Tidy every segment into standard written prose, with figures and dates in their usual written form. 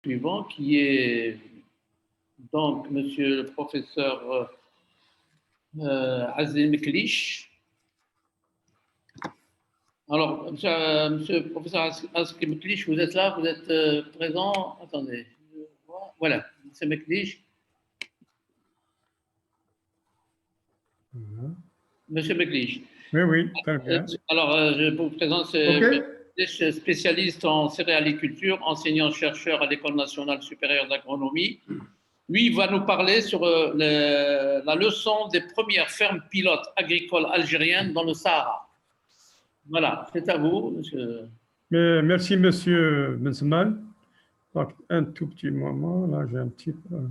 Suivant, qui est donc monsieur le professeur Azim Klich. Alors, monsieur le professeur Azim Klich, vous êtes là, vous êtes présent. Attendez, voilà, monsieur Meklich. Monsieur Meklich. Oui, oui, très bien. Alors, je vous présente, c'est spécialiste en céréaliculture, enseignant-chercheur à l'École nationale supérieure d'agronomie. Lui, il va nous parler sur la leçon des premières fermes pilotes agricoles algériennes dans le Sahara. Voilà, c'est à vous, monsieur. Mais merci, monsieur Benzman. Donc, un tout petit moment, là, j'ai un petit peu...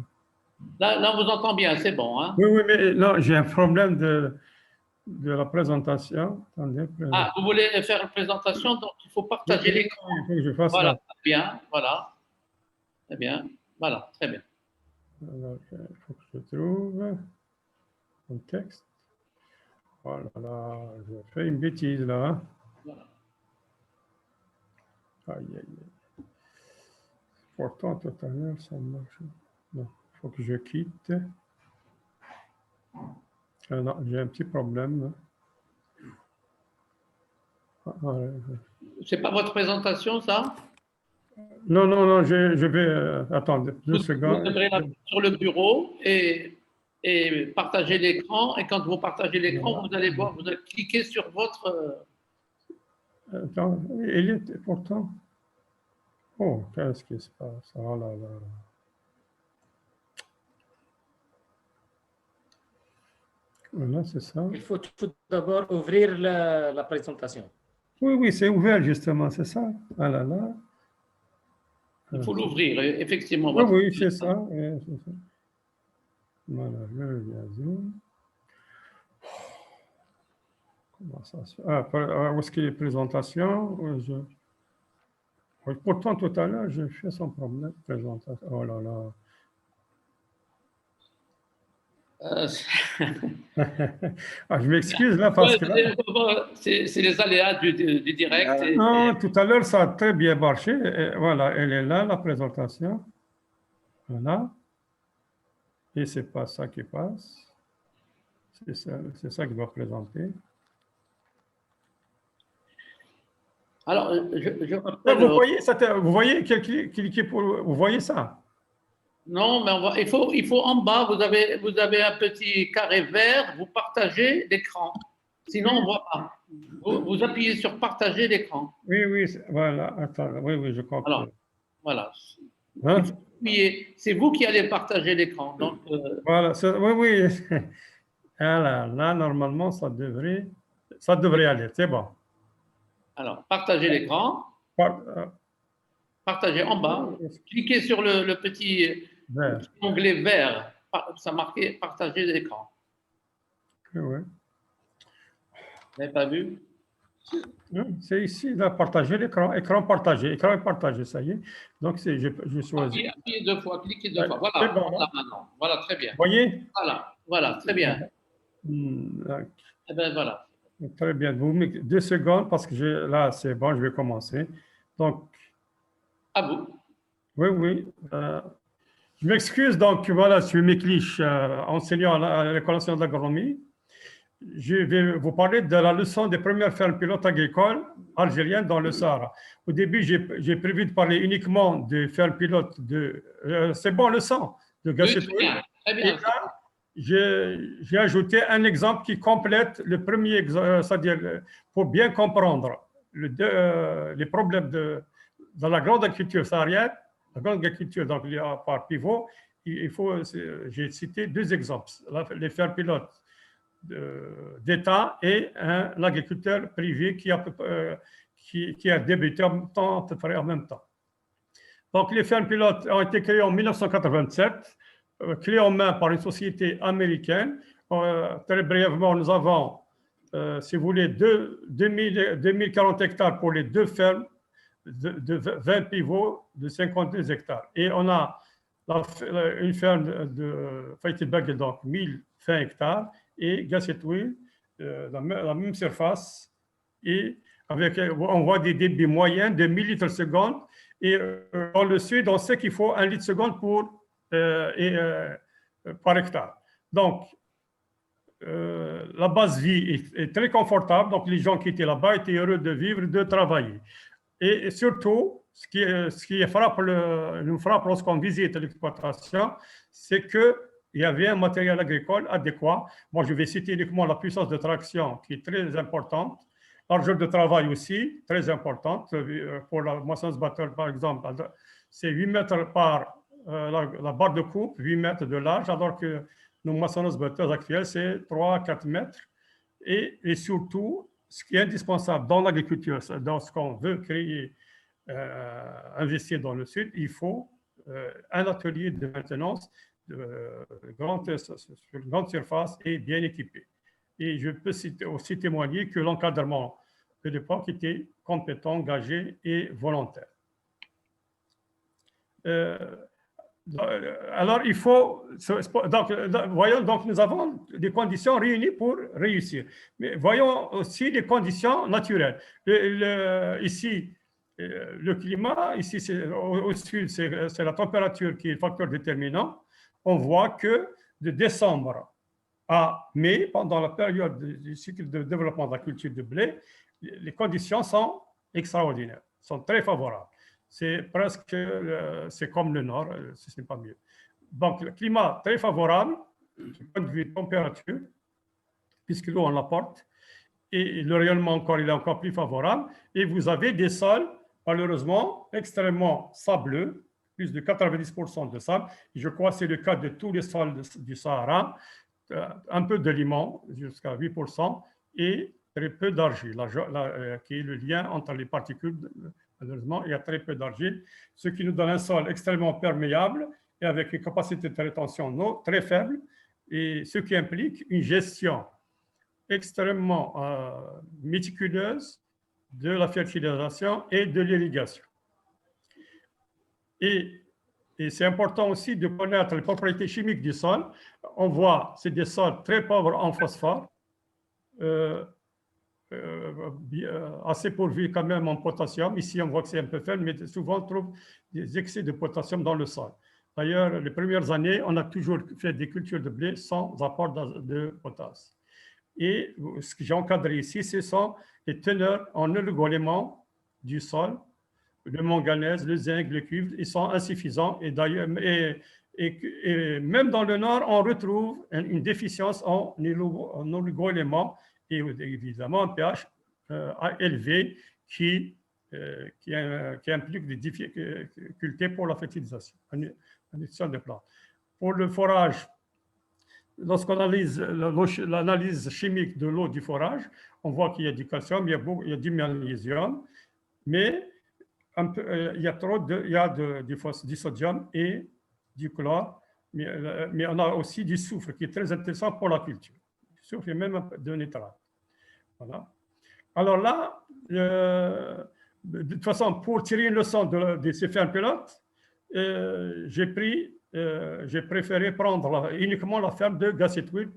Là, on vous entend bien, c'est bon. Hein? Oui, oui, mais là, j'ai un problème de la présentation. Attendez, Ah, vous voulez faire une présentation, donc il faut partager l'écran. Il faut que je fasse voilà, ça. Très bien, voilà. Très bien, voilà, très bien. Alors, il faut que je trouve un texte. Voilà, là, je fais une bêtise, là. Voilà. Aïe, aïe, aïe. Pourtant, tout à l'heure, ça marche. Non, il faut que je quitte. Ah non, j'ai un petit problème. C'est pas votre présentation, ça? Non, non, non, je vais attendre 2 secondes. Vous devrez la mettre sur le bureau et partager l'écran. Et quand vous partagez l'écran, voilà. Vous allez voir, vous allez cliquer sur votre... Attends, il est pourtant... Oh, qu'est-ce qui se passe? Oh là là. Voilà, c'est ça. Il faut tout d'abord ouvrir la présentation. Oui, oui, c'est ouvert justement, c'est ça. Ah là là. Il faut l'ouvrir, effectivement. Oui, oui, c'est ça. Oui, c'est ça. Voilà, je reviens Zoom. Comment ça se fait? Ah, où est-ce qu'il y a les présentations? Oui, pourtant, tout à l'heure, j'ai fait son problème de présentation. Oh là là. Ah, je m'excuse là parce que là... C'est les aléas du direct. Non, tout à l'heure, ça a très bien marché. Et voilà, elle est là, la présentation. Voilà. Et c'est pas ça qui passe. C'est ça qui va présenter. Alors, je rappelle... Vous voyez cliquez pour... Vous voyez ça? Non, mais il faut en bas, vous avez un petit carré vert, vous partagez l'écran. Sinon, on ne voit pas. Vous appuyez sur partager l'écran. Oui, oui, voilà. Attends, oui, oui, je comprends. Alors, voilà. Hein? C'est vous qui allez partager l'écran. Donc, voilà, oui, oui. Alors, là, normalement, ça devrait aller. C'est bon. Alors, partagez l'écran. Partagez en bas. Cliquez sur le petit onglet vert. Ça marqué partager l'écran. Oui. Vous n'avez pas vu? C'est ici, là, partager l'écran. Écran partagé, ça y est. Donc, je choisis. Appuyez 2 fois, cliquez 2 fois. Voilà, bon, voilà maintenant. Voilà, très bien. Vous voyez? Voilà, très bien. Eh bien, voilà. Très bien. 2 secondes, parce que là, c'est bon, je vais commencer. Donc, à vous. Oui, oui. Je m'excuse, donc voilà, je suis Meklich, enseignant à l'École nationale d'agronomie. Je vais vous parler de la leçon des premières fermes pilotes agricoles algériennes dans le Sahara. Au début, j'ai prévu de parler uniquement des fermes pilotes c'est bon, le sang de Gassetoui. Très bien. Et là, j'ai ajouté un exemple qui complète le premier, c'est-à-dire pour bien comprendre les problèmes dans la grande agriculture saharienne. La grande agriculture, donc par pivot, j'ai cité 2 exemples, les fermes pilotes d'État et l'agriculteur privé qui a débuté à peu près en même temps. Donc, les fermes pilotes ont été créées en 1987, clés en main par une société américaine. Très brièvement, nous avons, si vous voulez, 2040 hectares pour les 2 fermes de 20 pivots de 52 hectares. Et on a une ferme de Faïtibag, donc 1020 hectares, et Gassetoui, la même surface, et on voit des débits moyens de 1000 litres seconde Et dans le sud, on sait qu'il faut 1 litre seconde par hectare. Donc, la base vie est très confortable. Donc, les gens qui étaient là-bas étaient heureux de vivre, de travailler. Et surtout, ce qui nous frappe lorsqu'on visite l'exploitation, c'est qu'il y avait un matériel agricole adéquat. Moi, je vais citer uniquement la puissance de traction qui est très importante. Largeur de travail aussi, très importante. Pour la moissonneuse-batteur, par exemple, c'est 8 mètres par la barre de coupe, 8 mètres de large, alors que nos moissonneuses-batteuses actuelles, c'est 3-4 mètres. Et surtout, ce qui est indispensable dans l'agriculture, dans ce qu'on veut créer, investir dans le sud, il faut un atelier de maintenance sur une grande surface et bien équipé. Et je peux aussi témoigner que l'encadrement de l'époque était compétent, engagé et volontaire. Alors, il faut. Voyons, donc, nous avons des conditions réunies pour réussir. Mais voyons aussi les conditions naturelles. Ici, le climat, ici, au sud, c'est la température qui est le facteur déterminant. On voit que de décembre à mai, pendant la période du cycle de développement de la culture de blé, les conditions sont extraordinaires, sont très favorables. C'est presque, c'est comme le nord, ce n'est pas mieux. Donc, le climat très favorable, du point de vue température, puisque l'eau on l'apporte, et le rayonnement encore, il est encore plus favorable, et vous avez des sols, malheureusement, extrêmement sableux, plus de 90% de sable, et je crois que c'est le cas de tous les sols du Sahara, un peu de limon, jusqu'à 8%, et très peu d'argile, qui est le lien entre les particules. Malheureusement, il y a très peu d'argile, ce qui nous donne un sol extrêmement perméable et avec une capacité de rétention d'eau très faible, et ce qui implique une gestion extrêmement méticuleuse de la fertilisation et de l'irrigation. Et c'est important aussi de connaître les propriétés chimiques du sol. On voit, c'est des sols très pauvres en phosphore, assez pourvus quand même en potassium. Ici, on voit que c'est un peu faible, mais souvent on trouve des excès de potassium dans le sol. D'ailleurs, les premières années, on a toujours fait des cultures de blé sans apport de potasse. Et ce que j'ai encadré ici, ce sont les teneurs en oligo-éléments du sol, le manganèse, le zinc, le cuivre, ils sont insuffisants. Et d'ailleurs, et même dans le nord, on retrouve une déficience en oligo-éléments et évidemment un pH élevé qui implique des difficultés pour la fertilisation, la nutrition des plantes. Pour le forage, lorsqu'on analyse l'analyse chimique de l'eau du forage, on voit qu'il y a du calcium, il y a du magnésium, mais il y a du sodium et du chlore, mais on a aussi du soufre qui est très intéressant pour la culture. Du soufre et même un peu de nitrate. Voilà. Alors là, de toute façon, pour tirer une leçon de ces fermes pilotes, j'ai préféré prendre uniquement la ferme de Gassetwil,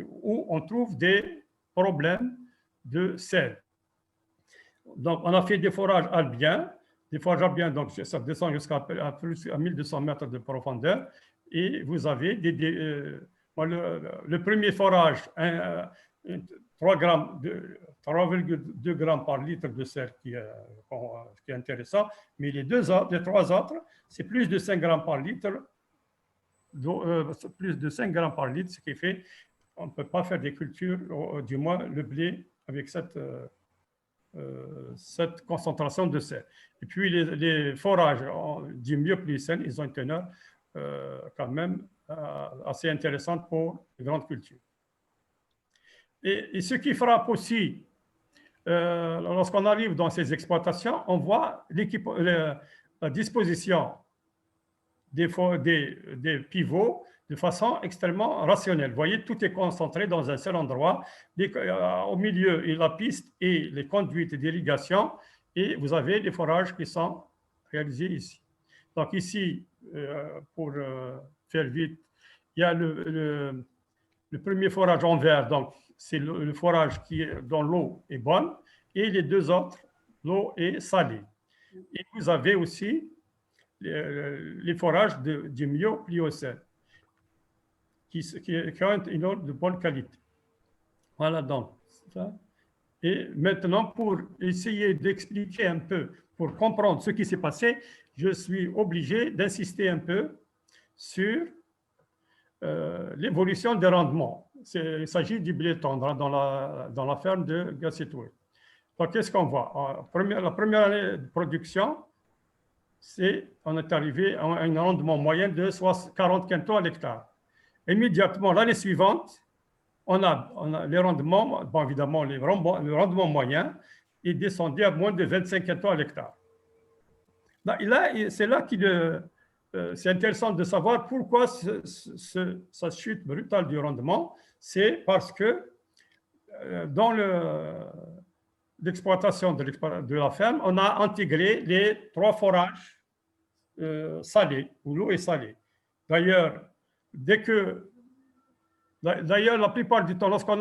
où on trouve des problèmes de sel. Donc, on a fait des forages albiens, donc ça descend jusqu'à 1200 mètres de profondeur, et vous avez le premier forage, 3,2 grammes par litre de sel qui est intéressant, mais les trois autres, c'est plus de 5 grammes par litre, ce qui fait qu'on ne peut pas faire des cultures, du moins le blé, avec cette concentration de sel. Et puis les forages du Myoplycène, ils ont une teneur quand même assez intéressante pour les grandes cultures. Et ce qui frappe aussi, lorsqu'on arrive dans ces exploitations, on voit la disposition des pivots de façon extrêmement rationnelle. Vous voyez, tout est concentré dans un seul endroit. Au milieu, il y a la piste et les conduites d'irrigation, et vous avez les forages qui sont réalisés ici. Donc ici, pour faire vite, il y a le premier forage en vert, donc c'est le forage dont l'eau est bonne, et les deux autres l'eau est salée. Et vous avez aussi les forages du Mio-Pliocène qui ont une eau de bonne qualité. Voilà donc ça. Et maintenant, pour essayer d'expliquer un peu, pour comprendre ce qui s'est passé, je suis obligé d'insister un peu sur l'évolution des rendements. Il s'agit du blé tendre dans la ferme de Gassetoué. Donc, qu'est-ce qu'on voit? La première année de production, on est arrivé à un rendement moyen de 40 quintaux à l'hectare. Immédiatement, l'année suivante, on a les rendements, bon, évidemment, le rendement moyen est descendu à moins de 25 quintaux à l'hectare. C'est là qu'il c'est intéressant de savoir pourquoi cette chute brutale du rendement. C'est parce que dans l'exploitation de la ferme, on a intégré les 3 forages salés, où l'eau est salée. D'ailleurs, la plupart du temps, lorsqu'on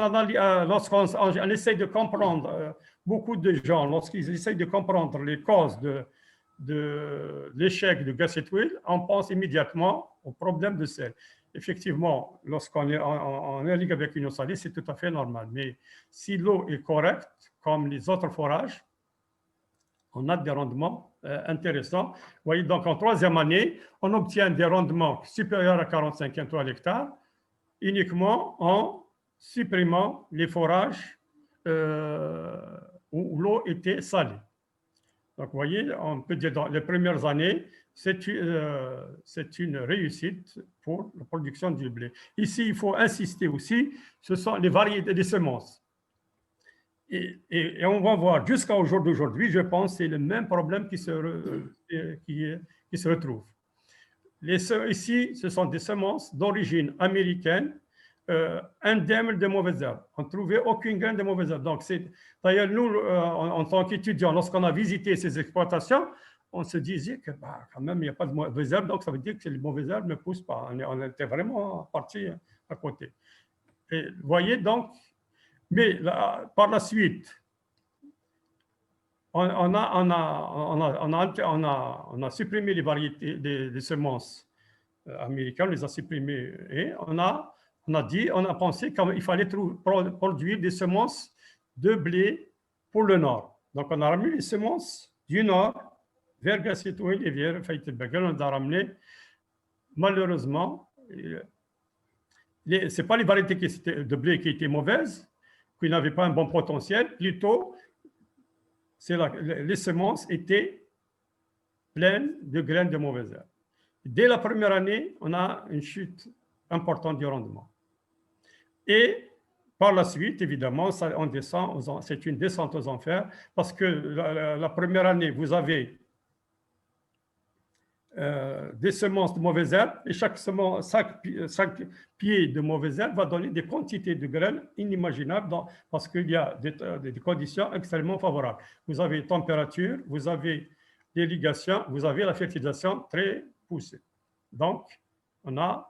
essaie de comprendre, beaucoup de gens, lorsqu'ils essayent de comprendre les causes de l'échec de Gassetoué, on pense immédiatement au problème de sel. Effectivement, lorsqu'on est ligue avec une eau salée, c'est tout à fait normal. Mais si l'eau est correcte, comme les autres forages, on a des rendements intéressants. Vous voyez, donc en 3e année, on obtient des rendements supérieurs à 45 quintaux à l'hectare, uniquement en supprimant les forages où l'eau était salée. Donc, vous voyez, on peut dire dans les premières années, c'est une réussite pour la production du blé. Ici, il faut insister aussi, ce sont les variétés des semences. Et on va voir, jusqu'à au jour d'aujourd'hui, je pense, c'est le même problème qui se retrouve. Ici, ce sont des semences d'origine américaine, indemnes de mauvaises herbes. On ne trouvait aucune graine de mauvaises herbes. Donc, d'ailleurs, nous, en tant qu'étudiants, lorsqu'on a visité ces exploitations, on se disait que quand même, il n'y a pas de mauvaises herbes, donc ça veut dire que les mauvaises herbes ne poussent pas. On était vraiment partis à côté. Et vous voyez donc, mais par la suite, on a supprimé les variétés des semences américaines, on les a supprimées et on a pensé qu'il fallait produire des semences de blé pour le nord. Donc on a ramené les semences du nord vers Gassetoué et vers Faït-el-Bagel. On a ramené, malheureusement, ce n'est pas les variétés de blé qui étaient mauvaises, qui n'avaient pas un bon potentiel, plutôt les semences étaient pleines de graines de mauvaises herbes. Dès la première année, on a une chute importante du rendement. Et par la suite, évidemment, on descend, c'est une descente aux enfers, parce que la première année, vous avez des semences de mauvaises herbes, et chaque pied de mauvaises herbes va donner des quantités de graines inimaginables parce qu'il y a des conditions extrêmement favorables. Vous avez température, vous avez l'irrigation, vous avez la fertilisation très poussée. Donc, on a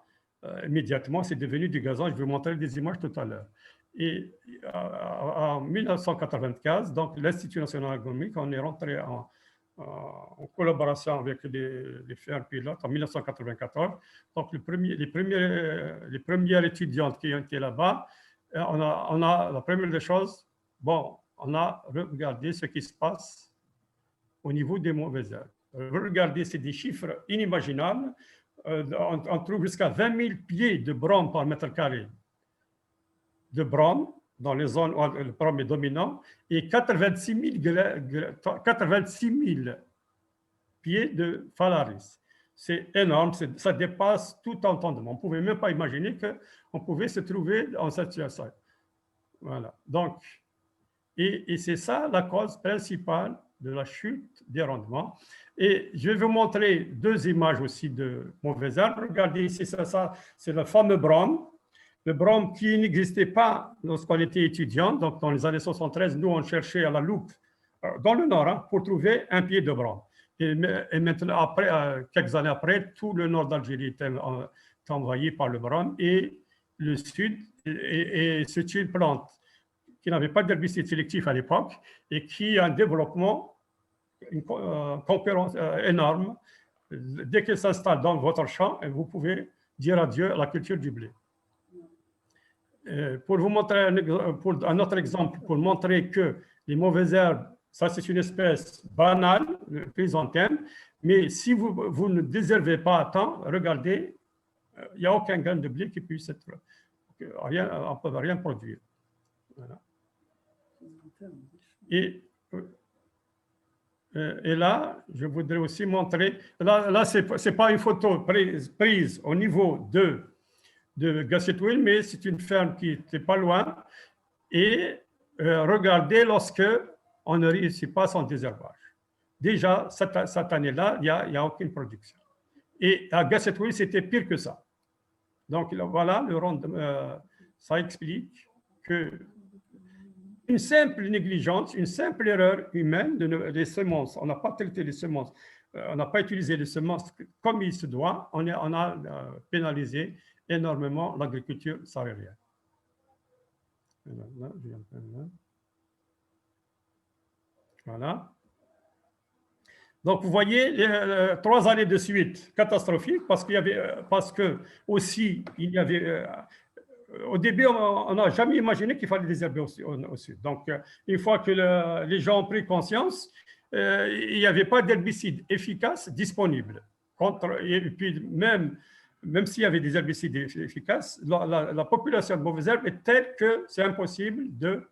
immédiatement, c'est devenu du gazon. Je vais vous montrer des images tout à l'heure. Et en 1995, donc l'Institut national agronomique, on est rentré en collaboration avec les fermes pilotes en 1994. Donc, les premières étudiantes qui ont été là-bas, on a la première des choses, bon, on a regardé ce qui se passe au niveau des mauvaises herbes. Regardez, c'est des chiffres inimaginables. On trouve jusqu'à 20 000 pieds de brome par mètre carré de brome dans les zones où le brome est dominant, et 86 000 pieds de phalaris. C'est énorme, ça dépasse tout entendement. On ne pouvait même pas imaginer qu'on pouvait se trouver dans cette situation. Voilà. Donc, et c'est ça la cause principale de la chute des rendements. Et je vais vous montrer 2 images aussi de mauvaises herbes. Regardez ici, ça c'est le fameux brome. Le brome qui n'existait pas lorsqu'on était étudiant. Donc, dans les années 73, nous, on cherchait à la loupe dans le nord pour trouver un pied de brome. Et maintenant, après, quelques années après, tout le nord d'Algérie était envahi par le brome et le sud. Et c'est une plante qui n'avait pas d'herbicide sélectif à l'époque et qui a un développement une concurrence énorme. Dès qu'il s'installe dans votre champ, vous pouvez dire adieu à la culture du blé. Pour vous montrer un autre exemple, pour montrer que les mauvaises herbes, ça c'est une espèce banale, chrysanthème, mais si vous ne déshervez pas à temps, regardez, il n'y a aucun grain de blé qui puisse être, on ne peut rien produire. Voilà. Et là, je voudrais aussi montrer, là ce n'est pas une photo prise au niveau de Gussettville, mais c'est une ferme qui n'était pas loin. Et regardez lorsque on ne réussit pas son désherbage. Déjà, cette année-là, il n'y a aucune production. Et à Gussettville, c'était pire que ça. Donc voilà, ça explique que une simple négligence, une simple erreur humaine des semences, on n'a pas traité les semences, on n'a pas utilisé les semences comme il se doit, on a pénalisé énormément l'agriculture saharienne. Voilà. Donc, vous voyez, 3 années de suite catastrophiques parce que aussi, il y avait... au début, on n'a jamais imaginé qu'il fallait désherber au sud. Donc, une fois que les gens ont pris conscience, il n'y avait pas d'herbicide efficace disponible. Et puis, même s'il y avait des herbicides efficaces, la population de mauvaises herbes est telle que c'est impossible de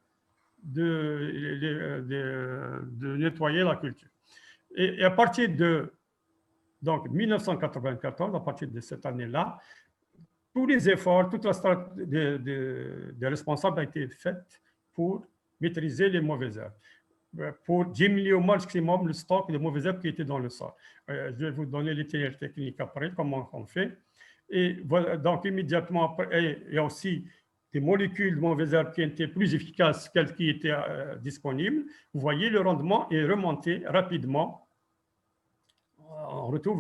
nettoyer la culture. Et à partir de 1994, à partir de cette année-là, tous les efforts, toute la stratégie des responsables a été faite pour maîtriser les mauvaises herbes, pour diminuer au maximum le stock de mauvaises herbes qui étaient dans le sol. Je vais vous donner les techniques après, comment on fait. Et voilà, donc immédiatement après, il y a aussi des molécules de mauvaises herbes qui étaient plus efficaces qu'elles qui étaient disponibles. Vous voyez, le rendement est remonté rapidement. On retrouve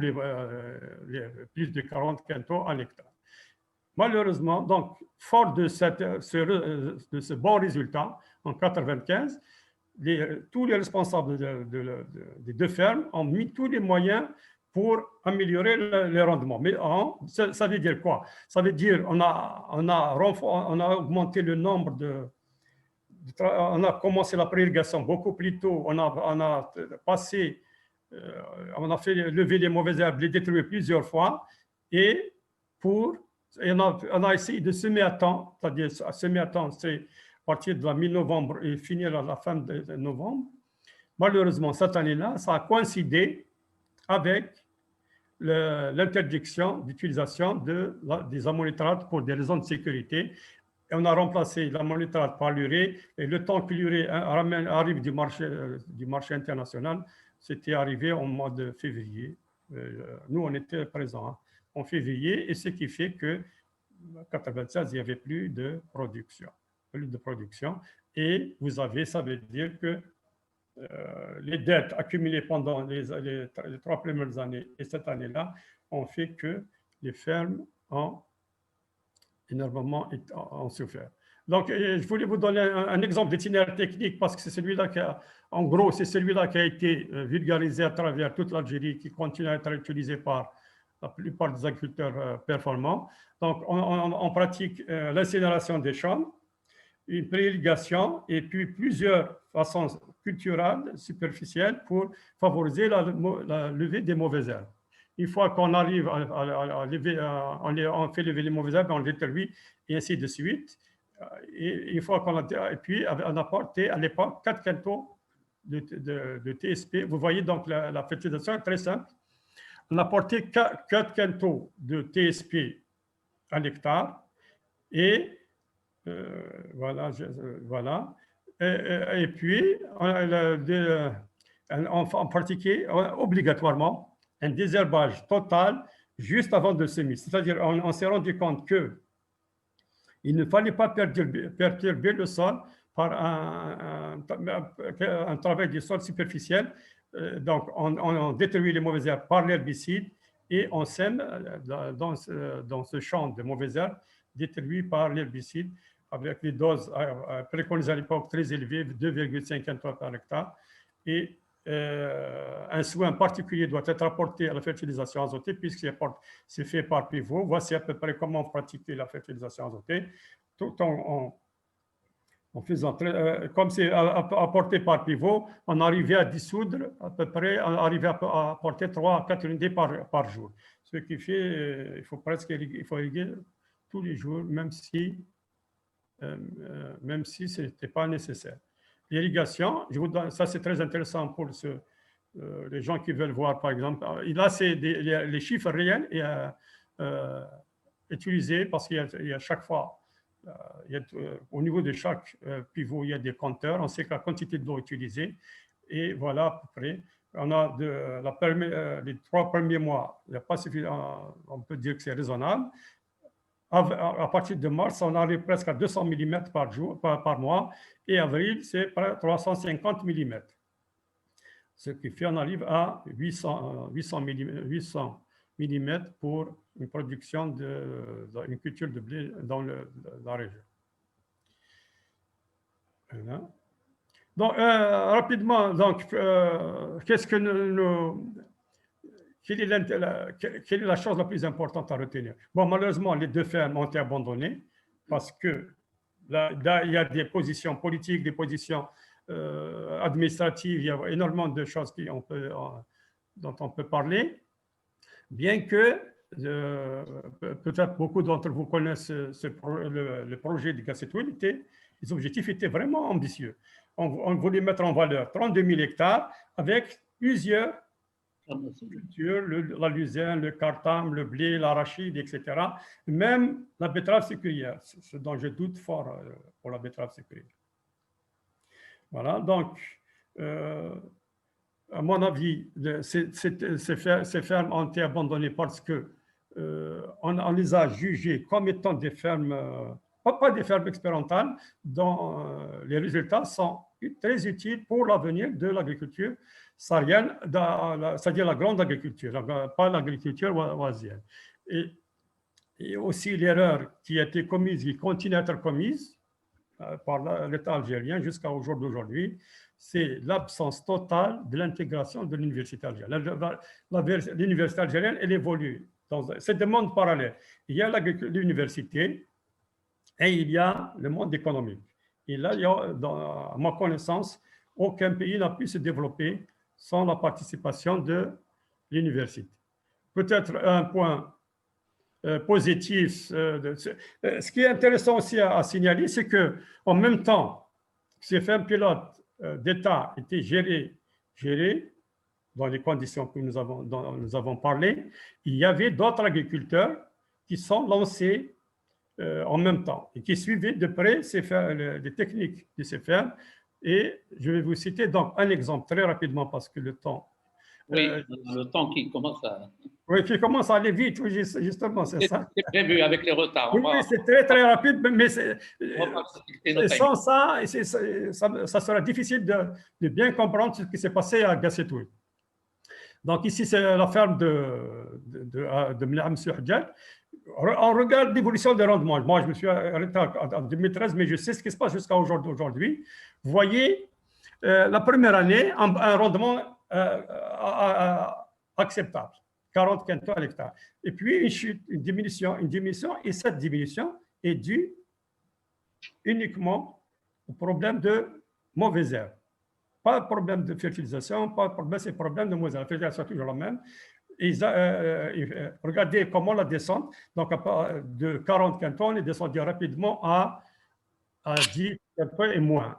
plus de 40 quintaux à l'hectare. Malheureusement, donc, fort de ce bon résultat, en 1995, tous les responsables des 2 fermes ont mis tous les moyens pour améliorer le rendement. Mais ça veut dire quoi? Ça veut dire qu'on a augmenté le nombre on a commencé la pré-irrigation beaucoup plus tôt, on a fait lever les mauvaises herbes, les détruire plusieurs fois, et on a essayé de semer à temps, c'est-à-dire semer à temps, c'est à partir de la mi-novembre et finir à la fin de novembre. Malheureusement, cette année-là, ça a coïncidé avec l'interdiction d'utilisation des ammonitrates pour des raisons de sécurité. Et on a remplacé l'ammonitrate par l'urée, et le temps que l'urée arrive du marché international, c'était arrivé au mois de février. Nous, on était présents en février, et ce qui fait que en 1996, il n'y avait plus de production. Et ça veut dire que les dettes accumulées pendant les 3 premières années et cette année-là ont fait que les fermes ont énormément souffert. Donc, je voulais vous donner un exemple d'itinéraire technique parce que c'est celui-là en gros, c'est celui-là qui a été vulgarisé à travers toute l'Algérie, qui continue à être utilisé par la plupart des agriculteurs performants. Donc, on pratique l'incinération des champs, une pré-irrigation et puis plusieurs façons culturales, superficielles pour favoriser la levée des mauvaises herbes. Une fois qu'on arrive à lever, on fait lever les mauvaises herbes, on les détruit et ainsi de suite. Et une fois et puis on a apporté à l'époque 4 quintaux de TSP. Vous voyez donc la fertilisation est très simple. On a apporté 4 quintaux de TSP à l'hectare et voilà. Et puis, on pratiquait obligatoirement un désherbage total juste avant de semer. C'est-à-dire, on s'est rendu compte qu'il ne fallait pas perturber le sol par un travail du sol superficiel. Donc, on détruit les mauvaises herbes par l'herbicide et on sème dans ce champ de mauvaises herbes détruit par l'herbicide avec les doses préconisées à l'époque très élevées, 2,5 quintaux par hectare. Et un soin particulier doit être apporté à la fertilisation azotée puisque c'est fait par pivot. Voici à peu près comment pratiquer la fertilisation azotée, tout en faisant, comme c'est apporté par pivot, on arrivait à dissoudre à peu près, on arrivait à apporter 3 à 4 unités par jour. Ce qui fait, il faut irriguer tous les jours, même si ce n'était pas nécessaire. L'irrigation, ça c'est très intéressant pour les gens qui veulent voir, par exemple. Là, c'est les chiffres réels utilisés parce qu'il y a chaque fois, au niveau de chaque pivot, il y a des compteurs. On sait la quantité d'eau utilisée. Et voilà à peu près. On a les 3 premiers mois, il n'y a pas suffisant, on peut dire que c'est raisonnable. À partir de mars, on arrive presque à 200 mm par mois, et avril, c'est près de 350 mm. Ce qui fait qu'on arrive à 800 mm pour une production d'une culture de blé dans la région. Voilà. Donc, rapidement, quelle est la chose la plus importante à retenir? Bon, malheureusement, les 2 fermes ont été abandonnées parce que là, il y a des positions politiques, des positions administratives, il y a énormément de choses dont on peut parler, bien que peut-être beaucoup d'entre vous connaissent le projet de Gacetul. Les objectifs étaient vraiment ambitieux. On voulait mettre en valeur 32 000 hectares avec plusieurs culture, la luzerne, le cartam, le blé, l'arachide, etc. Même la betterave sucrière, ce dont je doute fort pour la betterave sucrière. Voilà, donc, à mon avis, ces fermes ont été abandonnées parce qu'on les a jugées comme étant des fermes, pas des fermes expérimentales, dont les résultats sont très utiles pour l'avenir de l'agriculture saharienne, c'est-à-dire la grande agriculture, pas l'agriculture oisienne. Et aussi l'erreur qui a été commise, qui continue à être commise par l'État algérien jusqu'à aujourd'hui, c'est l'absence totale de l'intégration de l'université algérienne. L'université algérienne, elle évolue dans ces deux mondes parallèles. Il y a l'université et il y a le monde économique. Et là, à ma connaissance, aucun pays n'a pu se développer sans la participation de l'université. Peut-être un point positif. Ce qui est intéressant aussi à signaler, c'est qu'en même temps, ces fermes pilotes d'État étaient gérées dans les conditions dont nous avons parlé, il y avait d'autres agriculteurs qui sont lancés en même temps et qui suivaient de près les techniques de ces fermes. Et je vais vous citer donc un exemple très rapidement parce que le temps. Oui, le temps qui commence à. Oui, qui commence à aller vite, oui, justement, c'est ça. C'est prévu avec les retards. Oui, c'est très, très rapide, mais sans ça, ça sera difficile de bien comprendre ce qui s'est passé à Gacetul. Donc, ici, c'est la ferme de Mnam Souhdjal. On regarde l'évolution des rendements. Moi, je me suis arrêté en 2013, mais je sais ce qui se passe jusqu'à aujourd'hui. Vous voyez, la première année, un rendement acceptable, 40 quintaux à l'hectare. Et puis, une chute, une diminution, et cette diminution est due uniquement au problème de mauvaises herbes. Pas de problème de fertilisation, pas de problème, c'est problème de mauvaises herbes. La fertilisation est toujours la même. Regardez comment la descente, donc de 40 cantons, on est descendu rapidement à 10 cantons et moins.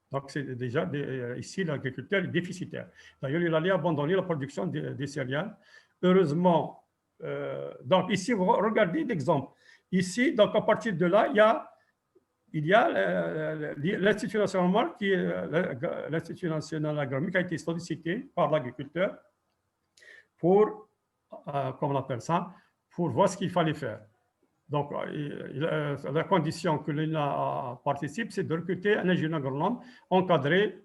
Donc, c'est déjà, ici, l'agriculteur est déficitaire. D'ailleurs, il allait abandonner la production des céréales. Heureusement, donc ici, vous regardez l'exemple. Ici, donc à partir de là, il y a l'Institut national qui est l'Institut national agronomique qui a été sollicité par l'agriculteur pour, comment on appelle ça, pour voir ce qu'il fallait faire. Donc, la condition que l'ENA participe, c'est de recruter un ingénieur agronome encadré,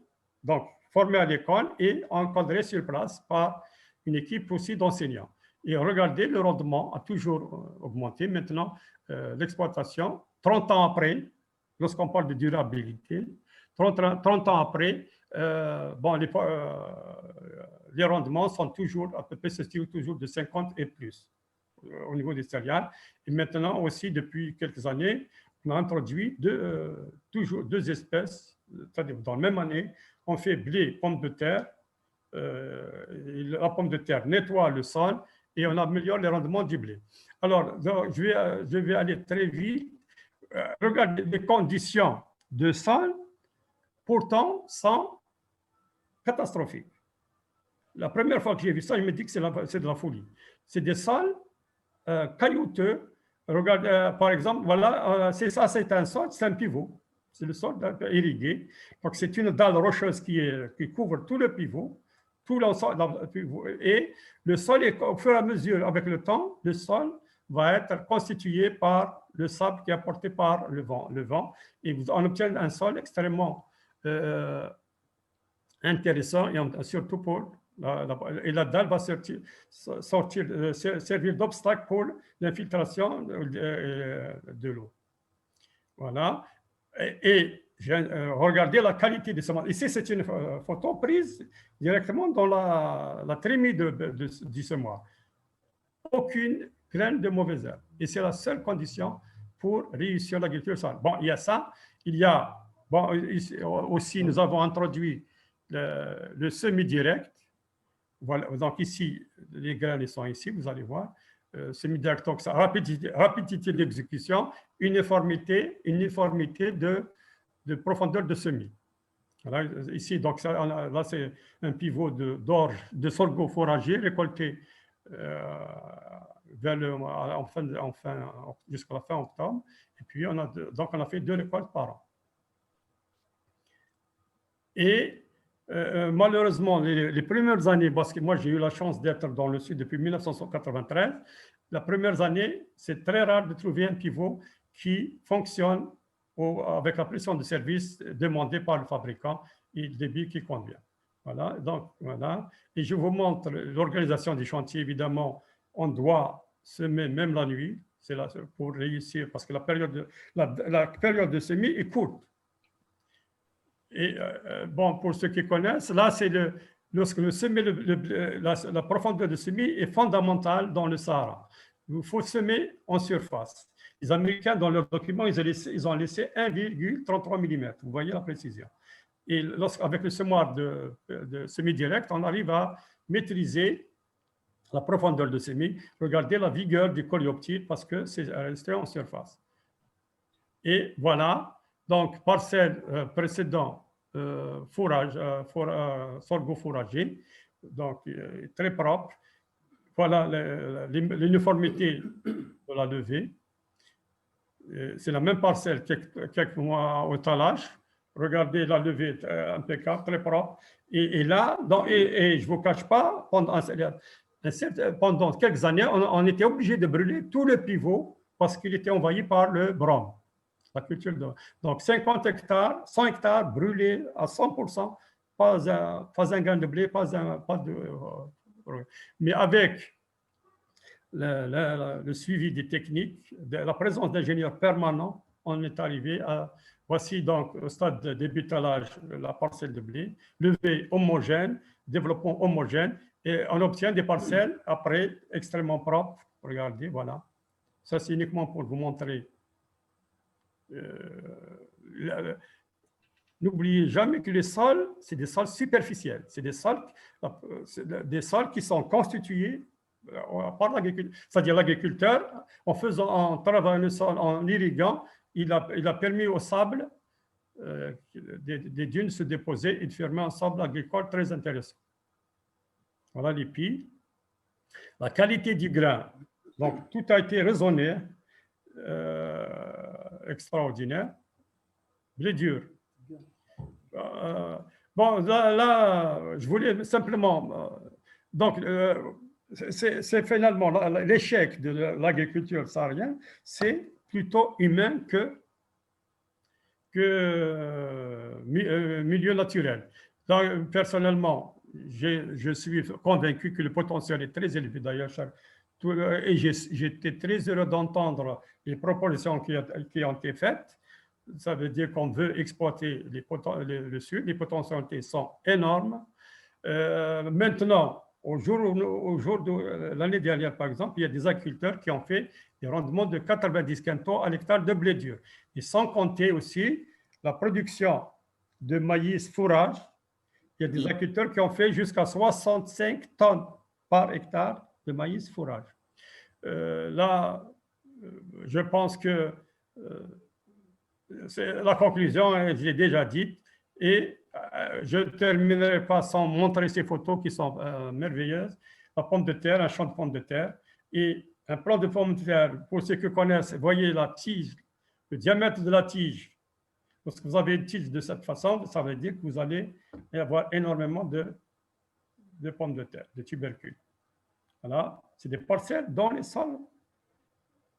donc formé à l'école et encadré sur place par une équipe aussi d'enseignants. Et regardez, le rendement a toujours augmenté. Maintenant, l'exploitation, 30 ans après, lorsqu'on parle de durabilité, 30 ans après, bon, les rendements sont toujours, à peu près, se situent toujours de 50 et plus au niveau des céréales. Et maintenant aussi, depuis quelques années, on a introduit toujours deux espèces, c'est-à-dire dans la même année, on fait blé, pomme de terre. La pomme de terre nettoie le sol et on améliore les rendements du blé. Alors, donc, je vais aller très vite. Regardez les conditions de sol, pourtant, sont catastrophiques. La première fois que j'ai vu ça, je me dis que c'est de la folie. C'est des sols caillouteux. Regardez, par exemple, voilà, c'est un sol, c'est un pivot. C'est le sol irrigué. Donc, c'est une dalle rocheuse qui couvre tout le pivot. Tout l'ensemble, et le sol, au fur et à mesure, avec le temps, le sol va être constitué par le sable qui est apporté par le vent, et on obtient un sol extrêmement intéressant, et surtout pour la dalle va servir d'obstacle pour l'infiltration de l'eau. Voilà. Et regardez la qualité des semences. Ici, c'est une photo prise directement dans la trémie du semoir. Aucune graine de mauvaise herbe. Et c'est la seule condition pour réussir l'agriculture. Bon, il y a ça. Il y a, bon, aussi, nous avons introduit le semi-direct. Voilà, donc ici, les graines sont ici, vous allez voir. Semi-direct, donc rapidité d'exécution, uniformité de profondeur de semis. Voilà, ici, donc là, c'est un pivot d'orge, de sorgho fourragé récolté jusqu'à la fin octobre. Et puis, on a fait 2 récoltes par an. Et malheureusement, les premières années, parce que moi, j'ai eu la chance d'être dans le sud depuis 1993, les premières années, c'est très rare de trouver un pivot qui fonctionne avec la pression de service demandée par le fabricant et le débit qui convient. Voilà, donc voilà. Et je vous montre l'organisation des chantiers. Évidemment, on doit semer même la nuit, c'est là pour réussir, parce que la période de semis est courte. Et bon, pour ceux qui connaissent, là, c'est lorsque le semis, la profondeur de semis est fondamentale dans le Sahara. Il faut semer en surface. Les Américains, dans leurs documents, ils ont laissé 1,33 mm. Vous voyez la précision. Et avec le semoir de semi-direct, on arrive à maîtriser la profondeur de semis. Regardez la vigueur du coléoptile parce que c'est resté en surface. Et voilà, donc parcelle précédent, sorgho fourragé, donc très propre. Voilà l'uniformité de la levée. C'est la même parcelle quelques mois au talage. Regardez la levée impeccable, très propre. Et là, je ne vous cache pas, pendant quelques années, on était obligé de brûler tout le pivot parce qu'il était envahi par le brome. La culture donc 50 hectares, 100 hectares brûlés à 100%, pas un grain de blé, mais avec le suivi des techniques, la présence d'ingénieurs permanents, on est arrivé à, voici donc au stade de débutalage la parcelle de blé, levée homogène, développement homogène, et on obtient des parcelles après extrêmement propres. Regardez, voilà. Ça, c'est uniquement pour vous montrer. N'oubliez jamais que les sols, c'est des sols superficiels. C'est des sols qui sont constitués par l'agriculteur. C'est-à-dire l'agriculteur, en travaillant le sol, en irriguant, il a permis au sable des dunes se déposer et de former un sable agricole très intéressant. Voilà les pieds. La qualité du grain. Donc, tout a été raisonné. Extraordinaire. Blé dur. Bon, là, je voulais simplement... donc, c'est finalement l'échec de l'agriculture saharienne, c'est plutôt humain que milieu naturel. Donc, personnellement, je suis convaincu que le potentiel est très élevé d'ailleurs. Et j'étais très heureux d'entendre les propositions qui ont été faites. Ça veut dire qu'on veut exploiter le sud. Les potentialités sont énormes. Maintenant, au jour de l'année dernière, par exemple, il y a des agriculteurs qui ont fait des rendements de 90 quintaux à l'hectare de blé dur. Et sans compter aussi la production de maïs fourrage. Il y a des agriculteurs qui ont fait jusqu'à 65 tonnes par hectare de maïs fourrage. Là, je pense que la conclusion, je l'ai déjà dite, et je ne terminerai pas sans montrer ces photos qui sont merveilleuses. La pomme de terre, un champ de pommes de terre, et un plant de pommes de terre, pour ceux qui connaissent, voyez la tige, le diamètre de la tige. Lorsque vous avez une tige de cette façon, ça veut dire que vous allez avoir énormément de pommes de terre, de tubercules. Voilà, c'est des parcelles dans les sols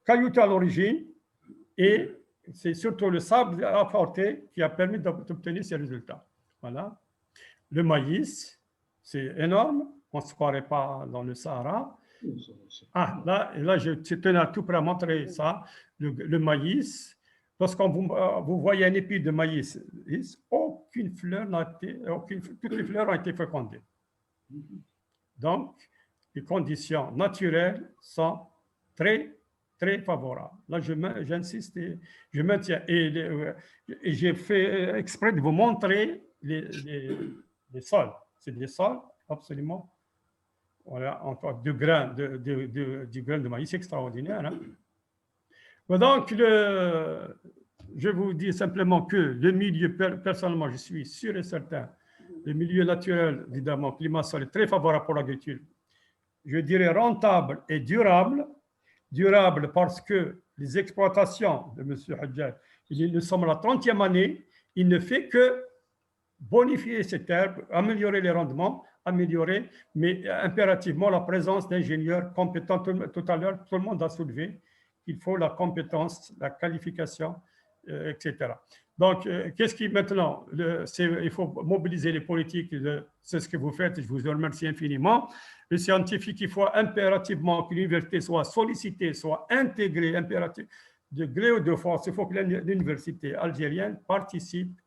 caillouteux à l'origine, et c'est surtout le sable apporté qui a permis d'obtenir ces résultats. Voilà. Le maïs, c'est énorme. On ne se croirait pas dans le Sahara. Ah, là je tenais à tout près à montrer ça. Le maïs, lorsqu'on vous voyez un épi de maïs, aucune fleur n'a été, toutes les fleurs ont été fécondées. Donc, les conditions naturelles sont très, très favorables. Là, j'insiste et je maintiens. Et j'ai fait exprès de vous montrer les sols. C'est des sols absolument, voilà, encore du grain de maïs extraordinaire. Hein. Donc, je vous dis simplement que le milieu, personnellement, je suis sûr et certain, le milieu naturel, évidemment, climat sol est très favorable pour l'agriculture. Je dirais rentable et durable. Durable parce que les exploitations de M. Hadjad, nous sommes à la 30e année, il ne fait que bonifier ces terres, améliorer les rendements, mais impérativement la présence d'ingénieurs compétents. Tout à l'heure, tout le monde a soulevé qu'il faut la compétence, la qualification, etc. Donc, qu'est-ce qui maintenant, il faut mobiliser les politiques, c'est ce que vous faites, je vous remercie infiniment. Le scientifique, il faut impérativement que l'université soit sollicitée, soit intégrée, impérativement, de gré ou de force. Il faut que l'université algérienne participe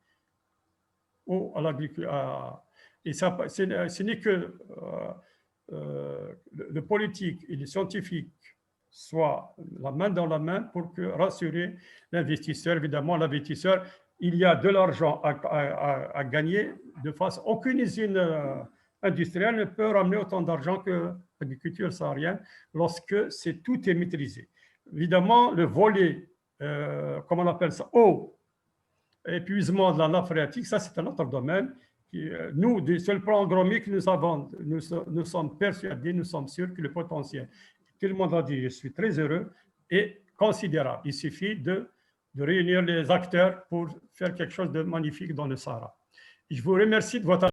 à l'agriculture. Et ça, ce n'est que le politique et le scientifique soient la main dans la main pour rassurer l'investisseur. Évidemment, l'investisseur, il y a de l'argent à gagner de face. Aucune usine industrielle ne peut ramener autant d'argent que l'agriculture saharienne lorsque tout est maîtrisé. Évidemment, le volet, comment on appelle ça, eau, épuisement de la nappe phréatique, ça c'est un autre domaine. Nous, sur le plan agronomique, nous sommes persuadés, nous sommes sûrs que le potentiel, tout le monde a dit, je suis très heureux, est considérable. Il suffit de réunir les acteurs pour faire quelque chose de magnifique dans le Sahara. Je vous remercie de votre